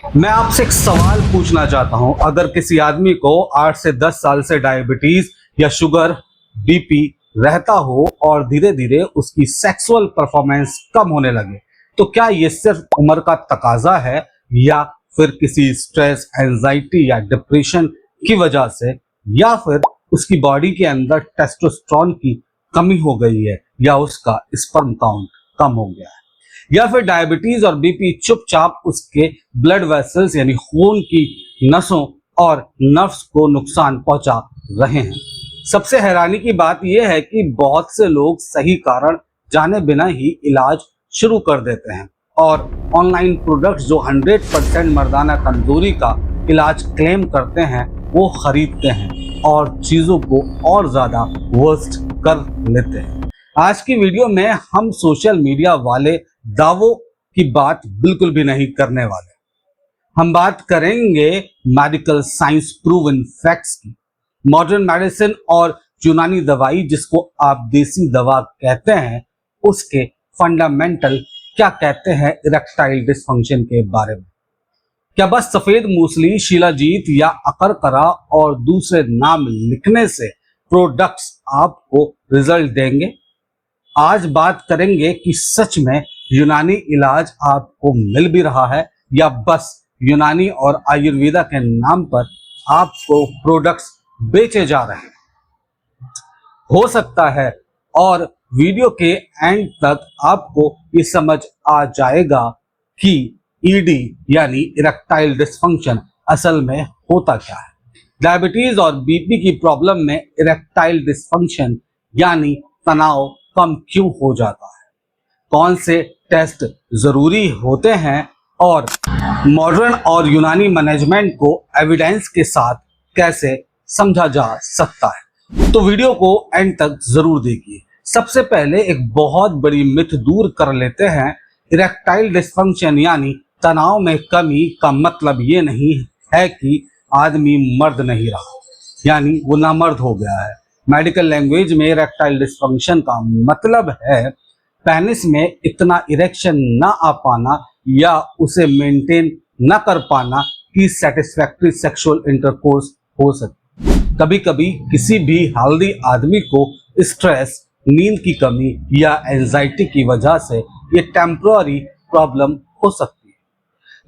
मैं आपसे एक सवाल पूछना चाहता हूं, अगर किसी आदमी को 8 से 10 साल से डायबिटीज या शुगर, बीपी रहता हो और धीरे धीरे उसकी सेक्सुअल परफॉर्मेंस कम होने लगे, तो क्या ये सिर्फ उम्र का तकाजा है या फिर किसी स्ट्रेस, एंजाइटी या डिप्रेशन की वजह से, या फिर उसकी बॉडी के अंदर टेस्टोस्टेरोन की कमी हो गई है, या उसका स्पर्म काउंट कम हो गया है, या फिर डायबिटीज और बीपी चुपचाप उसके ब्लड वेसल्स यानी खून की नसों और नर्व्स को नुकसान पहुंचा रहे हैं। सबसे हैरानी की बात यह है कि बहुत से लोग सही कारण जाने बिना ही इलाज शुरू कर देते हैं और ऑनलाइन प्रोडक्ट्स जो 100% मर्दाना कमजोरी का इलाज क्लेम करते हैं वो खरीदते हैं और चीजों को और ज्यादा वर्स्ट कर लेते हैं। आज की वीडियो में हम सोशल मीडिया वाले दावों की बात बिल्कुल भी नहीं करने वाले। हम बात करेंगे मेडिकल साइंस प्रूवन फैक्ट्स की, मॉडर्न मेडिसिन और यूनानी दवाई जिसको आप देसी दवा कहते हैं, उसके फंडामेंटल क्या कहते हैं इरेक्टाइल डिसफंक्शन के बारे में। क्या बस सफेद मूसली, शिलाजीत या अकरकरा और दूसरे नाम लिखने से प्रोडक्ट्स आपको रिजल्ट देंगे? आज बात करेंगे कि सच में यूनानी इलाज आपको मिल भी रहा है या बस यूनानी और आयुर्वेदा के नाम पर आपको प्रोडक्ट्स बेचे जा रहे हैं। हो सकता है और वीडियो के एंड तक आपको ये समझ आ जाएगा कि ईडी यानी इरेक्टाइल डिसफंक्शन असल में होता क्या है। डायबिटीज और बीपी की प्रॉब्लम में इरेक्टाइल डिसफंक्शन यानी तनाव कम क्यों हो जाता है, कौन से टेस्ट जरूरी होते हैं और मॉडर्न और यूनानी मैनेजमेंट को एविडेंस के साथ कैसे समझा जा सकता है, तो वीडियो को एंड तक जरूर देखिए। सबसे पहले एक बहुत बड़ी मिथ दूर कर लेते हैं। इरेक्टाइल डिसफंक्शन यानी तनाव में कमी का मतलब ये नहीं है कि आदमी मर्द नहीं रहा, यानी वो नामर्द हो गया है। मेडिकल लैंग्वेज में इरेक्टाइल डिसफंक्शन का मतलब है पेनिस में इतना इरेक्शन ना आ पाना या उसे मेंटेन न कर पाना कि सेटिस्फैक्टरी सेक्सुअल इंटरकोर्स हो सके। कभी कभी किसी भी हेल्दी आदमी को स्ट्रेस, नींद की कमी या एंजाइटी की वजह से ये टेम्पररी प्रॉब्लम हो सकती है,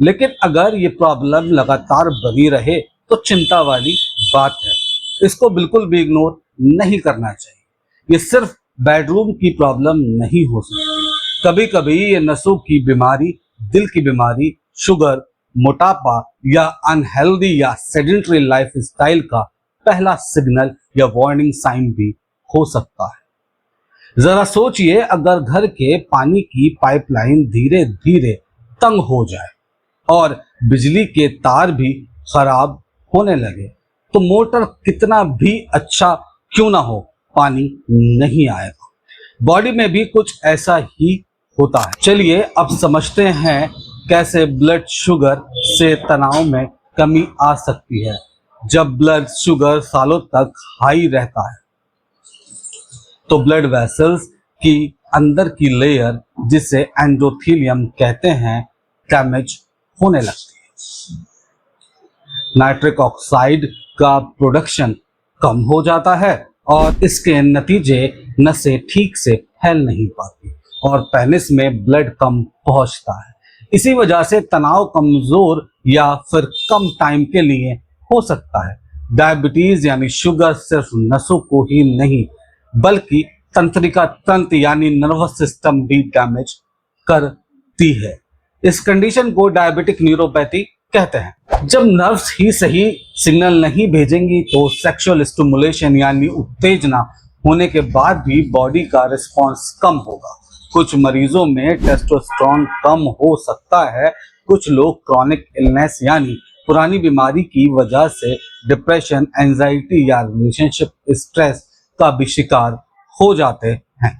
लेकिन अगर ये प्रॉब्लम लगातार बनी रहे तो चिंता वाली बात है। इसको बिल्कुल भी इग्नोर नहीं करना चाहिए। ये सिर्फ बेडरूम की प्रॉब्लम नहीं हो सकती। कभी कभी ये नसों की बीमारी, दिल की बीमारी, शुगर, मोटापा या अनहेल्दी या सेडेंटरी लाइफ स्टाइल का पहला सिग्नल या वार्निंग साइन भी हो सकता है। जरा सोचिए, अगर घर के पानी की पाइपलाइन धीरे धीरे तंग हो जाए और बिजली के तार भी खराब होने लगे तो मोटर कितना भी अच्छा क्यों ना हो, पानी नहीं आएगा। बॉडी में भी कुछ ऐसा ही होता है। चलिए अब समझते हैं कैसे ब्लड शुगर से तनाव में कमी आ सकती है। जब ब्लड शुगर सालों तक हाई रहता है तो ब्लड वेसल्स की अंदर की लेयर, जिसे एंडोथेलियम कहते हैं, डैमेज होने लगती है। नाइट्रिक ऑक्साइड का प्रोडक्शन कम हो जाता है और इसके नतीजे नसें ठीक से फैल नहीं पाती और पेनिस में ब्लड कम पहुंचता है। इसी वजह से तनाव कमजोर या फिर कम टाइम के लिए हो सकता है। डायबिटीज यानी शुगर सिर्फ नसों को ही नहीं बल्कि तंत्रिका तंत्र यानी नर्वस सिस्टम भी डैमेज करती है। इस कंडीशन को डायबिटिक न्यूरोपैथी कहते हैं। जब नर्व्स ही सही सिग्नल नहीं भेजेंगी तो सेक्सुअल स्टिमुलेशन यानी उत्तेजना होने के बाद भी बॉडी का रिस्पांस कम होगा। कुछ मरीजों में टेस्टोस्टेरोन कम हो सकता है। कुछ लोग क्रॉनिक इलनेस यानी पुरानी बीमारी की वजह से डिप्रेशन, एंजाइटी या रिलेशनशिप स्ट्रेस का भी शिकार हो जाते हैं।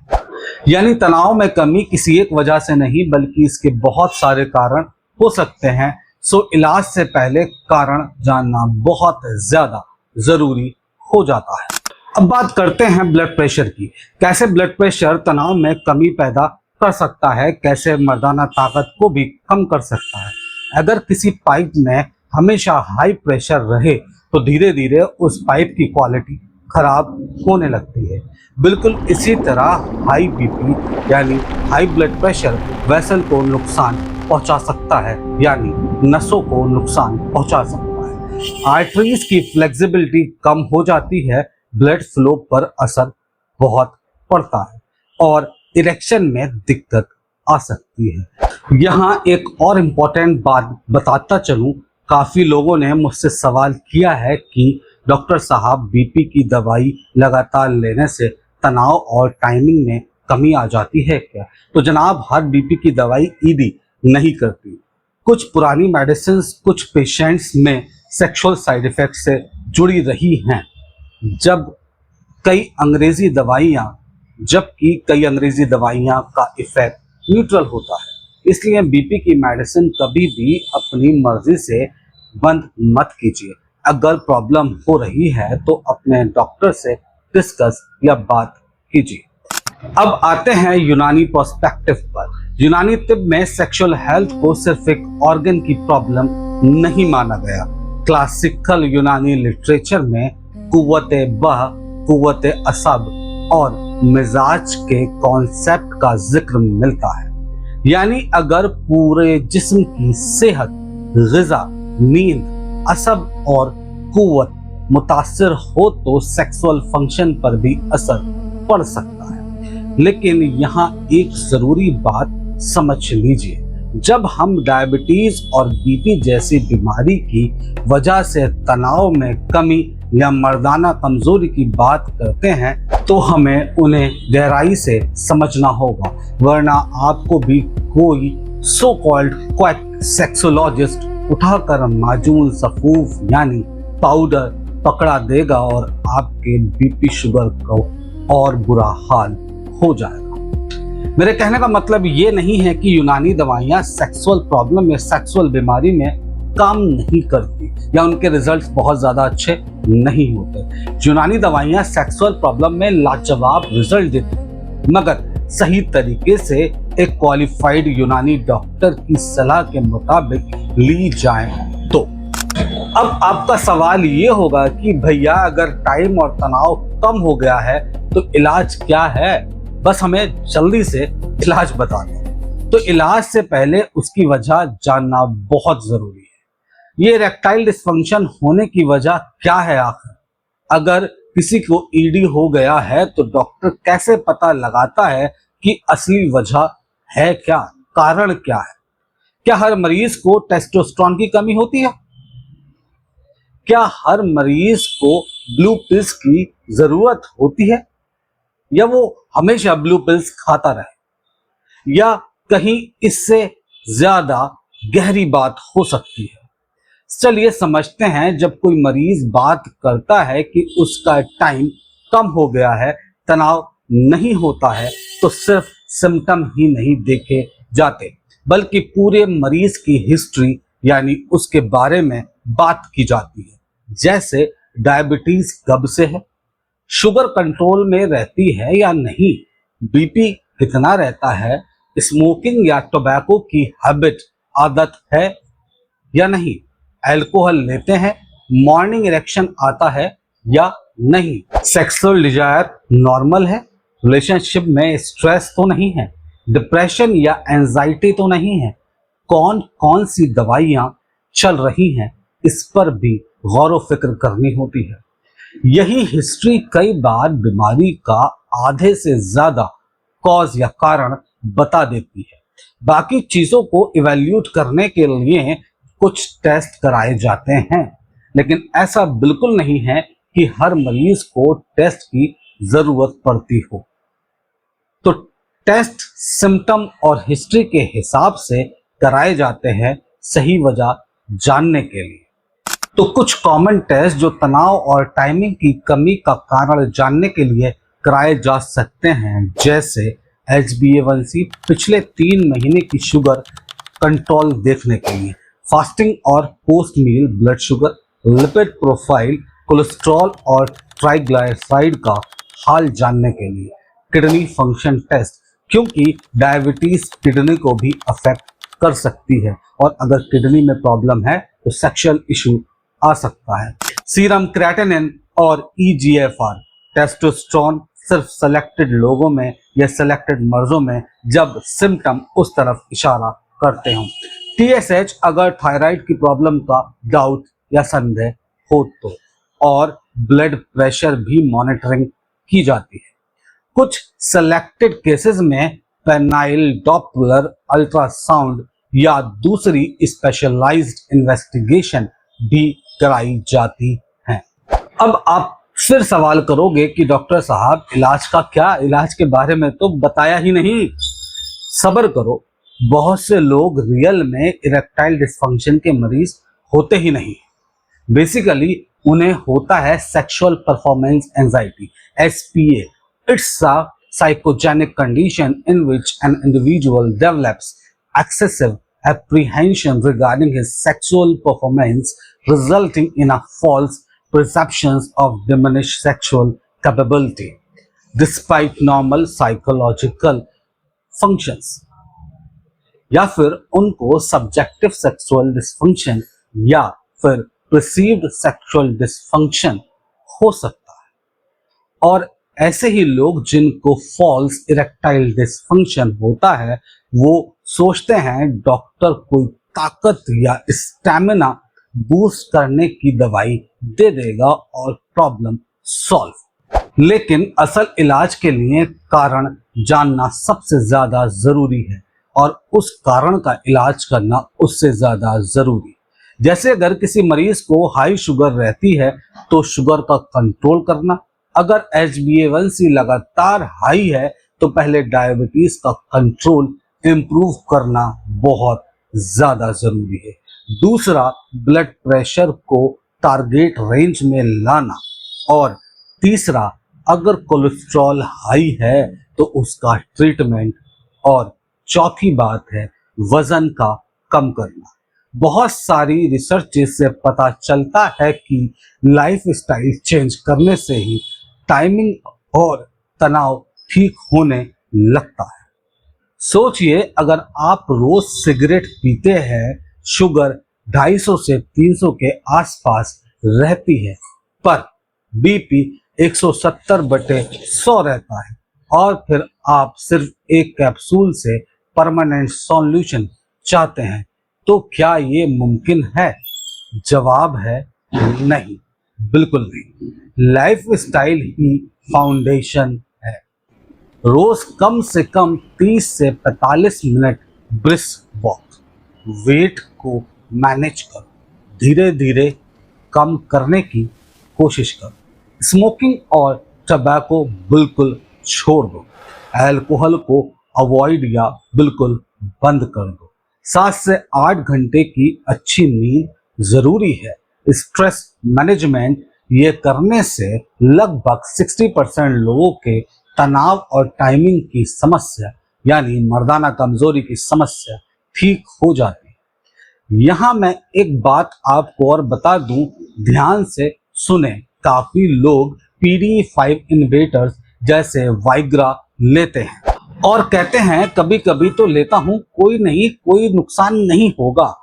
यानी तनाव में कमी किसी एक वजह से नहीं बल्कि इसके बहुत सारे कारण हो सकते हैं। सो इलाज से पहले कारण जानना बहुत ज्यादा जरूरी हो जाता है। अब बात करते हैं ब्लड प्रेशर की। कैसे ब्लड प्रेशर तनाव में कमी पैदा कर सकता है, कैसे मर्दाना ताकत को भी कम कर सकता है। अगर किसी पाइप में हमेशा हाई प्रेशर रहे तो धीरे धीरे उस पाइप की क्वालिटी खराब होने लगती है। बिल्कुल इसी तरह हाई बीपी यानी हाई ब्लड प्रेशर वेसल को नुकसान पहुंचा सकता है, यानी नसों को नुकसान पहुंचा सकता है। आर्टरीज की फ्लेक्सिबिलिटी कम हो जाती है, ब्लड फ्लो पर असर बहुत पड़ता है और इरेक्शन में दिक्कत आ सकती है। यहाँ एक और इम्पोर्टेंट बात बताता चलूं, काफ़ी लोगों ने मुझसे सवाल किया है कि डॉक्टर साहब बीपी की दवाई लगातार लेने से तनाव और टाइमिंग में कमी आ जाती है क्या? तो जनाब, हर बीपी की दवाई ईडी नहीं करती। कुछ पुरानी मेडिसिन कुछ पेशेंट्स में सेक्सुअल साइड इफेक्ट से जुड़ी रही हैं, जबकि कई अंग्रेजी दवाइयाँ का इफेक्ट न्यूट्रल होता है। इसलिए बीपी की मेडिसिन कभी भी अपनी मर्जी से बंद मत कीजिए। अगर प्रॉब्लम हो रही है तो अपने डॉक्टर से डिस्कस या बात कीजिए। अब आते हैं यूनानी पर्सपेक्टिव पर। यूनानी तिब में सेक्सुअल हेल्थ को सिर्फ एक ऑर्गन की प्रॉब्लम नहीं माना गया। क्लासिकल यूनानी लिटरेचर में कुव्वते बह, कुव्वते असब और मिजाज के कॉन्सेप्ट का जिक्र मिलता है। यानी अगर पूरे जिस्म की सेहत, ग़िज़ा, नींद, असब और कुव्वत मुतासिर हो तो सेक्सुअल फंक्शन पर भी असर पड़ सकता है। लेकिन यहाँ एक जरूरी बात समझ लीजिए, जब हम डायबिटीज और बीपी जैसी बीमारी की वजह से तनाव में कमी या मर्दाना कमजोरी की बात करते हैं तो हमें उन्हें गहराई से समझना होगा, वरना आपको भी कोई सो कॉल्ड क्वैक सेक्सोलॉजिस्ट उठाकर माजून सफूफ यानी पाउडर पकड़ा देगा और आपके बीपी शुगर को और बुरा हाल हो जाएगा। मेरे कहने का मतलब ये नहीं है कि यूनानी दवाइयाँ सेक्सुअल प्रॉब्लम या सेक्सुअल बीमारी में काम नहीं करती या उनके रिजल्ट्स बहुत ज़्यादा अच्छे नहीं होते। यूनानी दवाइयाँ सेक्सुअल प्रॉब्लम में लाजवाब रिजल्ट देती, मगर सही तरीके से एक क्वालिफाइड यूनानी डॉक्टर की सलाह के मुताबिक ली जाए तो। अब आपका सवाल ये होगा कि भैया अगर टाइम और तनाव कम हो गया है तो इलाज क्या है? बस हमें जल्दी से इलाज बता दें। तो इलाज से पहले उसकी वजह जानना बहुत जरूरी है। ये इरेक्टाइल डिस्फंक्शन होने की वजह क्या है आखिर? अगर किसी को ईडी हो गया है तो डॉक्टर कैसे पता लगाता है कि असली वजह है क्या, कारण क्या है? क्या हर मरीज को टेस्टोस्टेरोन की कमी होती है? क्या हर मरीज को ब्लू पिल्स की जरूरत होती है या वो हमेशा ब्लू पिल्स खाता रहे? या कहीं इससे ज्यादा गहरी बात हो सकती है? चलिए समझते हैं। जब कोई मरीज बात करता है कि उसका टाइम कम हो गया है, तनाव नहीं होता है, तो सिर्फ सिम्टम ही नहीं देखे जाते बल्कि पूरे मरीज की हिस्ट्री यानी उसके बारे में बात की जाती है। जैसे डायबिटीज कब से है, शुगर कंट्रोल में रहती है या नहीं, बीपी कितना रहता है, स्मोकिंग या टोबैको की हैबिट आदत है या नहीं, अल्कोहल लेते हैं, मॉर्निंग इरेक्शन आता है या नहीं, सेक्सुअल डिजायर नॉर्मल है, रिलेशनशिप में स्ट्रेस तो नहीं है, डिप्रेशन या एंजाइटी तो नहीं है, कौन कौन सी दवाइयां चल रही हैं, इस पर भी गौर व फिक्र करनी होती है। यही हिस्ट्री कई बार बीमारी का आधे से ज्यादा कॉज या कारण बता देती है। बाकी चीजों को इवैल्यूएट करने के लिए कुछ टेस्ट कराए जाते हैं, लेकिन ऐसा बिल्कुल नहीं है कि हर मरीज को टेस्ट की जरूरत पड़ती हो। तो टेस्ट सिम्टम और हिस्ट्री के हिसाब से कराए जाते हैं सही वजह जानने के लिए। तो कुछ कॉमन टेस्ट जो तनाव और टाइमिंग की कमी का कारण जानने के लिए कराए जा सकते हैं, जैसे HbA1c, पिछले 3 महीने की शुगर कंट्रोल देखने के लिए, फास्टिंग और post meal blood sugar, lipid profile, cholesterol और ट्राइग्लिसराइड का हाल जानने के लिए, किडनी फंक्शन टेस्ट, क्योंकि डायबिटीज किडनी को भी अफेक्ट कर सकती है, और अगर किडनी में प्रॉब्लम है तो सेक्सुअल इशू आ सकता है। सीरम क्रेटिनिन और EGFR टेस्टोस्टेरोन सिर्फ सेलेक्टेड लोगों में या सेलेक्टेड मर्जों में जब सिम्टम उस तरफ इशारा करते हों। TSH अगर थायराइड की प्रॉब्लम का डाउट या संदेह हो तो, और ब्लड प्रेशर भी मॉनिटरिंग की जाती है। कुछ सेलेक्टेड केसेस में पेनाइल डॉपलर अल्ट्रासाउंड या दूसरी स्पेशलाइज्ड इन्वेस्टिगेशन भी कराई जाती है। अब आप फिर सवाल करोगे कि डॉक्टर साहब इलाज का क्या, इलाज के बारे में तो बताया ही नहीं। सब्र करो, बहुत से लोग रियल में इरेक्टाइल डिस्फंक्शन के मरीज होते ही नहीं। बेसिकली उन्हें होता है sexual performance anxiety, SPA। It's a psychogenic condition in which an individual develops excessive apprehension regarding his sexual performance, resulting in a false perceptions of diminished sexual capability despite normal psychological functions। या फिर उनको subjective sexual dysfunction या फिर perceived sexual dysfunction हो सकता है। और ऐसे ही लोग जिनको फॉल्स इरेक्टाइल डिस्फंक्शन होता है वो सोचते हैं डॉक्टर कोई ताकत या स्टैमिना बूस्ट करने की दवाई दे देगा और प्रॉब्लम सॉल्व। लेकिन असल इलाज के लिए कारण जानना सबसे ज्यादा जरूरी है, और उस कारण का इलाज करना उससे ज्यादा जरूरी। जैसे अगर किसी मरीज को हाई शुगर रहती है तो शुगर का कंट्रोल करना, अगर HbA1c लगातार हाई है तो पहले डायबिटीज का कंट्रोल इंप्रूव करना बहुत ज्यादा जरूरी है। दूसरा, ब्लड प्रेशर को टारगेट रेंज में लाना, और तीसरा, अगर कोलेस्ट्रॉल हाई है तो उसका ट्रीटमेंट, और चौथी बात है वजन का कम करना। बहुत सारी रिसर्च से पता चलता है कि लाइफस्टाइल चेंज करने से ही टाइमिंग और तनाव ठीक होने लगता है। सोचिए, अगर आप रोज सिगरेट पीते हैं, शुगर 250 से 300 के आसपास रहती है, पर BP 170/100 रहता है, और फिर आप सिर्फ एक कैप्सूल से परमानेंट सॉल्यूशन चाहते हैं, तो क्या ये मुमकिन है? जवाब है नहीं, बिल्कुल नहीं। लाइफस्टाइल ही फाउंडेशन है। रोज कम से कम 30 से 45 मिनट ब्रिस्क वॉक, वेट को मैनेज करो, धीरे धीरे कम करने की कोशिश करो। स्मोकिंग और टबैको बिल्कुल छोड़ दो, अल्कोहल को अवॉइड या बिल्कुल बंद कर दो। 7 से 8 घंटे की अच्छी नींद जरूरी है। स्ट्रेस मैनेजमेंट ये करने से लगभग 60% लोगों के तनाव और टाइमिंग की समस्या यानी मर्दाना कमजोरी की समस्या ठीक हो जाती है। यहाँ मैं एक बात आपको और बता दूं, ध्यान से सुने। काफी लोग PDE5 इनहिबिटर्स जैसे वाइग्रा लेते हैं और कहते हैं कभी कभी तो लेता हूं, कोई नहीं, कोई नुकसान नहीं होगा।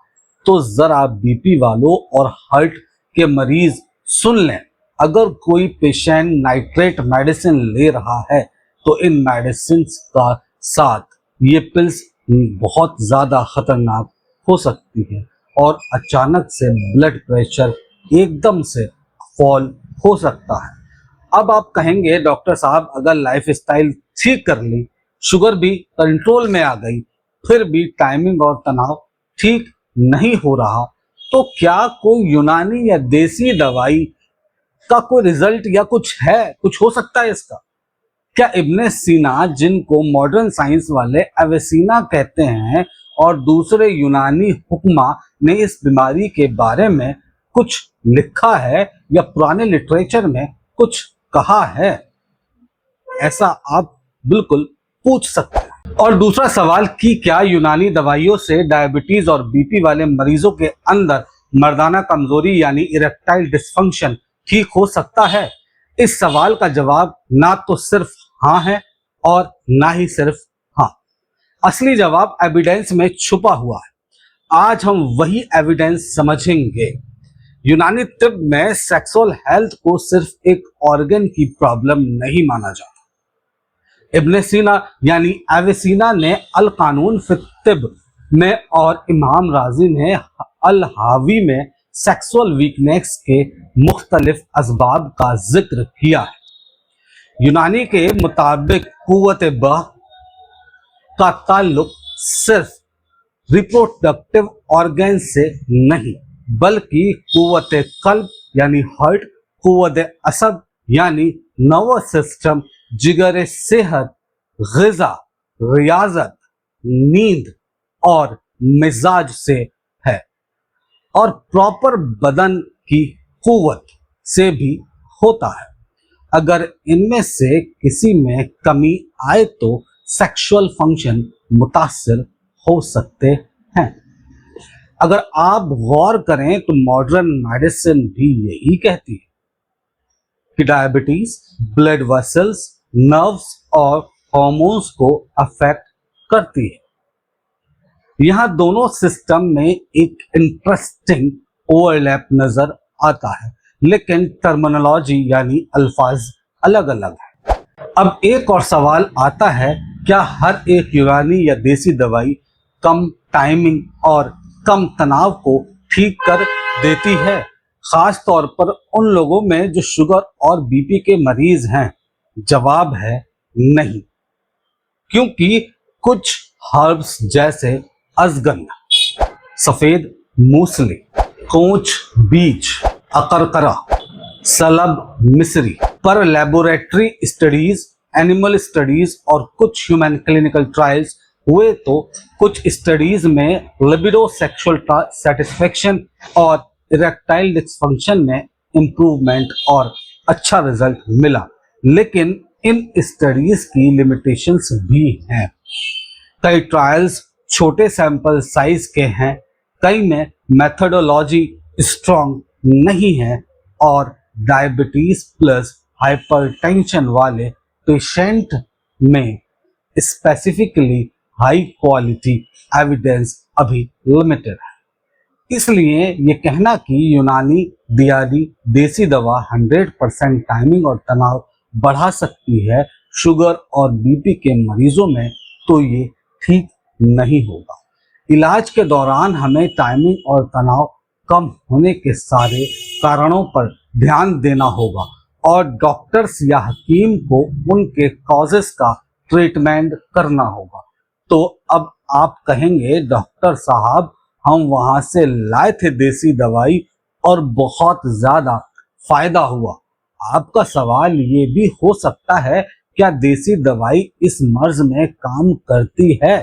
तो जरा BP वालों और हार्ट के मरीज सुन लें, अगर कोई पेशेंट नाइट्रेट मेडिसिन ले रहा है तो इन मेडिसिन का साथ ये पिल्स बहुत ज्यादा खतरनाक हो सकती है और अचानक से ब्लड प्रेशर एकदम से फॉल हो सकता है। अब आप कहेंगे डॉक्टर साहब अगर लाइफस्टाइल ठीक कर ली, शुगर भी कंट्रोल में आ गई, फिर भी टाइमिंग और तनाव ठीक नहीं हो रहा, तो क्या कोई यूनानी या देसी दवाई का कोई रिजल्ट या कुछ है, कुछ हो सकता है इसका? क्या इब्ने सीना, जिनको मॉडर्न साइंस वाले एवेसिना कहते हैं, और दूसरे यूनानी हुक्मा ने इस बीमारी के बारे में कुछ लिखा है या पुराने लिटरेचर में कुछ कहा है? ऐसा आप बिल्कुल पूछ सकते हैं। और दूसरा सवाल कि क्या यूनानी दवाइयों से डायबिटीज और BP वाले मरीजों के अंदर मर्दाना कमजोरी यानी इरेक्टाइल डिस्फंक्शन ठीक हो सकता है? इस सवाल का जवाब ना तो सिर्फ हाँ है और ना ही सिर्फ हाँ। असली जवाब एविडेंस में छुपा हुआ है। आज हम वही एविडेंस समझेंगे। यूनानी तिब में सेक्सुअल हेल्थ को सिर्फ एक ऑर्गन की प्रॉब्लम नहीं माना जाता। इब्न सीना यानी एविसीना ने अल कानून फित तिब में और इमाम राजी ने अल हावी में सेक्सुअल वीकनेस के मुख्तलिफ असबाब का जिक्र किया है। यूनानी के मुताबिक कुव्वत बह का ताल्लुक सिर्फ रिप्रोडक्टिव ऑर्गन से नहीं बल्कि कुव्वत कल्ब यानी हार्ट, कुव्वत असब यानी नर्वस सिस्टम, जिगर सेहत, ग़िज़ा, रियाजत, नींद और मिजाज से है और प्रॉपर बदन की कुव्वत से भी होता है। अगर इनमें से किसी में कमी आए तो सेक्सुअल फंक्शन मुतासिर हो सकते हैं। अगर आप गौर करें तो मॉडर्न मेडिसिन भी यही कहती है कि डायबिटीज ब्लड वेसल्स, नर्व्स और हार्मोन्स को अफेक्ट करती है। यहां दोनों सिस्टम में एक इंटरेस्टिंग ओवरलैप नजर आता है, लेकिन टर्मिनोलॉजी यानी अल्फाज अलग अलग है। अब एक और सवाल आता है, क्या हर एक यूनानी या देसी दवाई कम टाइमिंग और कम तनाव को ठीक कर देती है, खास तौर पर उन लोगों में जो शुगर और बीपी के मरीज हैं? जवाब है नहीं, क्योंकि कुछ हर्ब्स जैसे अजगंध, सफेद मूसली, कोंच बीज, अकरकरा, सलब मिस्री पर लेबोरेटरी स्टडीज, एनिमल स्टडीज और कुछ ह्यूमन क्लिनिकल ट्रायल्स हुए तो कुछ स्टडीज में लिबिडो, सेक्सुअल सेटिस्फेक्शन और इरेक्टाइल डिस्फंक्शन में इंप्रूवमेंट और अच्छा रिजल्ट मिला, लेकिन इन स्टडीज की लिमिटेशंस भी हैं। कई ट्रायल्स छोटे सैंपल साइज के हैं, कई में मेथोडोलॉजी स्ट्रॉन्ग नहीं है और डायबिटीज प्लस हाइपरटेंशन वाले पेशेंट में स्पेसिफिकली हाई क्वालिटी एविडेंस अभी लिमिटेड है। इसलिए ये कहना कि यूनानी दियादी देसी दवा 100% टाइमिंग और तनाव बढ़ा सकती है शुगर और बीपी के मरीजों में, तो ये ठीक नहीं होगा। इलाज के दौरान हमें टाइमिंग और तनाव कम होने के सारे कारणों पर ध्यान देना होगा और डॉक्टर्स या हकीम को उनके कॉजेस का ट्रीटमेंट करना होगा। तो अब आप कहेंगे, डॉक्टर साहब हम वहां से लाए थे देसी दवाई और बहुत ज्यादा फायदा हुआ। आपका सवाल ये भी हो सकता है, क्या देसी दवाई इस मर्ज में काम करती है?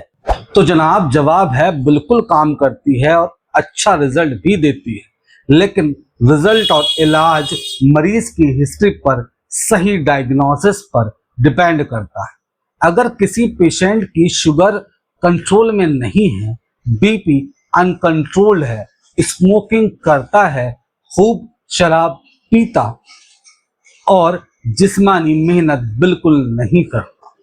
तो जनाब जवाब है बिल्कुल काम करती है और अच्छा रिजल्ट भी देती है, लेकिन रिजल्ट और इलाज मरीज की हिस्ट्री पर, सही डायग्नोसिस पर डिपेंड करता है। अगर किसी पेशेंट की शुगर कंट्रोल में नहीं है, बीपी अनकंट्रोल्ड है, स्मोकिंग करता है, खूब शराब पीता और जिस्मानी मेहनत बिल्कुल नहीं करता,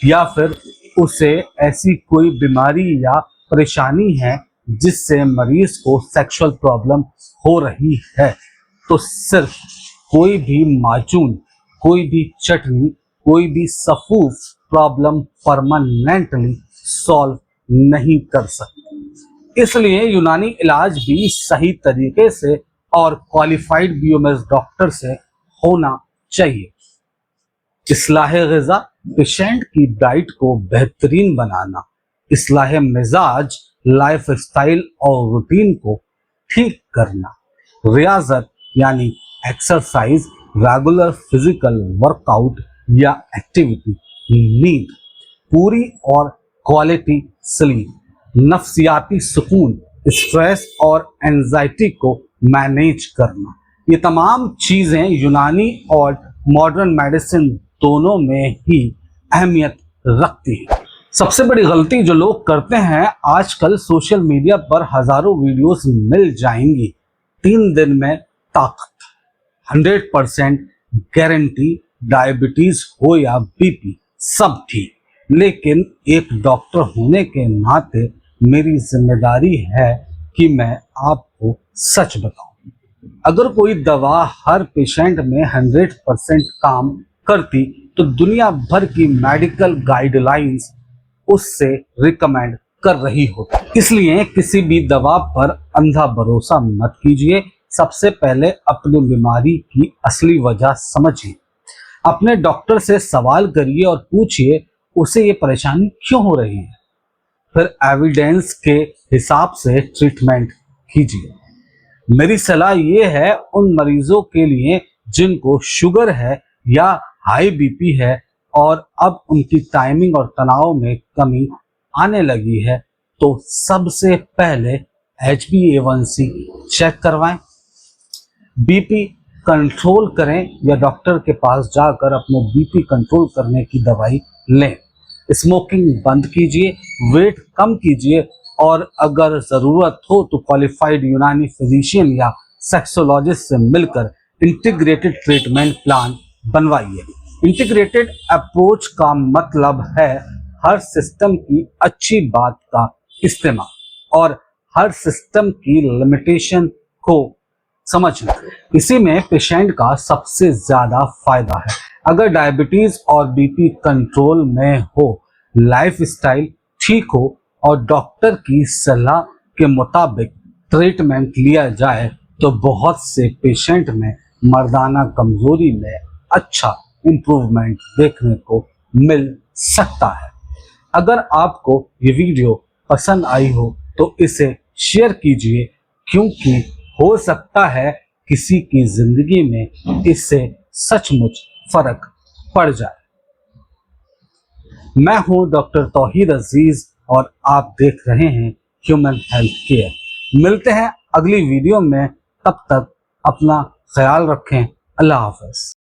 या फिर उसे ऐसी कोई बीमारी या परेशानी है जिससे मरीज को सेक्सुअल प्रॉब्लम हो रही है, तो सिर्फ कोई भी माजून, कोई भी चटनी, कोई भी सफूफ प्रॉब्लम परमानेंटली सॉल्व नहीं कर सकती। इसलिए यूनानी इलाज भी सही तरीके से और क्वालिफाइड बीओएमएस डॉक्टर से होना चाहिए। इस्लाह ग़िज़ा, पेशेंट की डाइट को बेहतरीन बनाना, इस्लाह मिजाज, लाइफ स्टाइल और रूटीन को ठीक करना, रियाजत यानी एक्सरसाइज, रेगुलर फिजिकल वर्कआउट या एक्टिविटी, नींद पूरी और क्वालिटी स्लीप, नफ्सियाती सुकून, स्ट्रेस और एंजाइटी को मैनेज करना, ये तमाम चीजें यूनानी और मॉडर्न मेडिसिन दोनों में ही अहमियत रखती है। सबसे बड़ी गलती जो लोग करते हैं, आजकल सोशल मीडिया पर हजारों वीडियोस मिल जाएंगी, 3 दिन में ताकत, 100% गारंटी, डायबिटीज हो या बीपी सब ठीक, लेकिन एक डॉक्टर होने के नाते मेरी जिम्मेदारी है कि मैं आपको सच बताऊं। अगर कोई दवा हर पेशेंट में 100% काम करती तो दुनिया भर की मेडिकल गाइडलाइंस उससे रिकमेंड कर रही होती। इसलिए किसी भी दवा पर अंधा भरोसा मत कीजिए। सबसे पहले अपनी बीमारी की असली वजह समझिए, अपने डॉक्टर से सवाल करिए और पूछिए उसे ये परेशानी क्यों हो रही है। फिर एविडेंस के हिसाब से ट्रीटमेंट कीजिए। मेरी सलाह ये है उन मरीजों के लिए जिनको शुगर है या हाई बीपी है और अब उनकी टाइमिंग और तनाव में कमी आने लगी है, तो सबसे पहले HbA1c चेक करवाएं, बीपी कंट्रोल करें या डॉक्टर के पास जाकर अपने बीपी कंट्रोल करने की दवाई लें। स्मोकिंग बंद कीजिए, वेट कम कीजिए और अगर जरूरत हो तो क्वालिफाइड यूनानी फिजिशियन या सेक्सोलॉजिस्ट से मिलकर इंटीग्रेटेड ट्रीटमेंट प्लान बनवाइए। इंटीग्रेटेड अप्रोच का मतलब है हर सिस्टम की अच्छी बात का इस्तेमाल और हर सिस्टम की लिमिटेशन को समझना। इसी में पेशेंट का सबसे ज्यादा फायदा है। अगर डायबिटीज और बीपी कंट्रोल में हो, लाइफस्टाइल ठीक हो और डॉक्टर की सलाह के मुताबिक ट्रीटमेंट लिया जाए तो बहुत से पेशेंट में मर्दाना कमजोरी में अच्छा इंप्रूवमेंट देखने को मिल सकता है। अगर आपको ये वीडियो पसंद आई हो तो इसे शेयर कीजिए, क्योंकि हो सकता है किसी की जिंदगी में इससे सचमुच फर्क पड़ जाए। मैं हूं डॉक्टर तौहीद अजीज और आप देख रहे हैं ह्यूमन हेल्थ केयर। मिलते हैं अगली वीडियो में, तब तक अपना ख्याल रखें। अल्लाह हाफ़िज़।